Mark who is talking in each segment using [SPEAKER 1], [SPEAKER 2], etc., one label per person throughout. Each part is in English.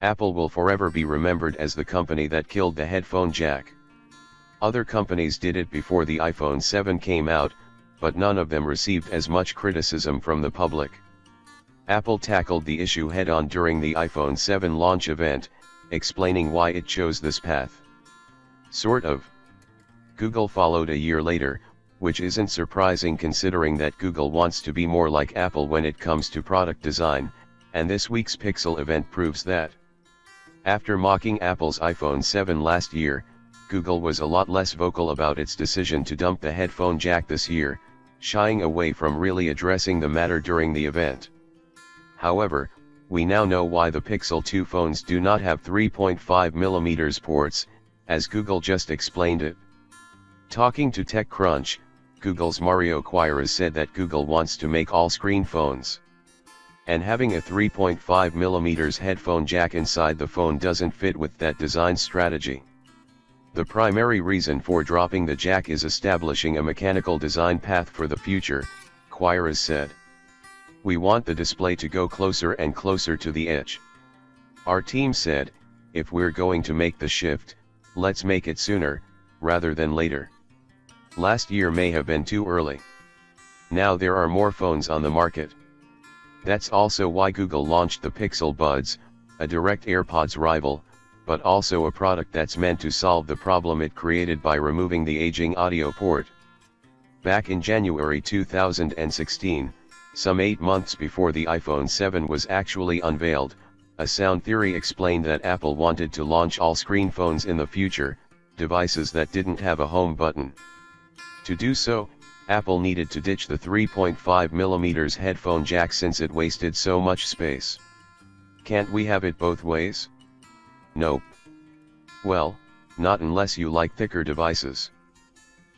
[SPEAKER 1] Apple will forever be remembered as the company that killed the headphone jack. Other companies did it before the iPhone 7 came out, but none of them received as much criticism from the public. Apple tackled the issue head-on during the iPhone 7 launch event, explaining why it chose this path. Sort of. Google followed a year later, which isn't surprising considering that Google wants to be more like Apple when it comes to product design, and this week's Pixel event proves that. After mocking Apple's iPhone 7 last year, Google was a lot less vocal about its decision to dump the headphone jack this year, shying away from really addressing the matter during the event. However, we now know why the Pixel 2 phones do not have 3.5mm ports, as Google just explained it. Talking to TechCrunch, Google's Mario Queiroz said that Google wants to make all-screen phones. And having a 3.5mm headphone jack inside the phone doesn't fit with that design strategy. The primary reason for dropping the jack is establishing a mechanical design path for the future, Queiroz said. We want the display to go closer and closer to the edge. Our team said, if we're going to make the shift, let's make it sooner, rather than later. Last year may have been too early. Now there are more phones on the market. That's also why Google launched the Pixel Buds, a direct AirPods rival, but also a product that's meant to solve the problem it created by removing the aging audio port. Back in January 2016, some 8 months before the iPhone 7 was actually unveiled, a sound theory explained that Apple wanted to launch all-screen phones in the future, devices that didn't have a home button. To do so, Apple needed to ditch the 3.5mm headphone jack since it wasted so much space. Can't we have it both ways? Nope. Well, not unless you like thicker devices.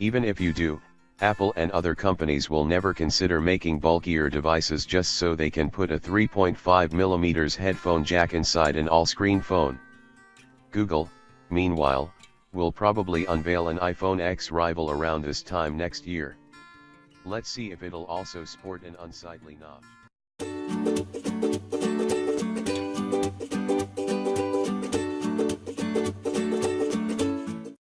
[SPEAKER 1] Even if you do, Apple and other companies will never consider making bulkier devices just so they can put a 3.5mm headphone jack inside an all-screen phone. Google, meanwhile, will probably unveil an iPhone X rival around this time next year. Let's see if it'll also sport an unsightly notch.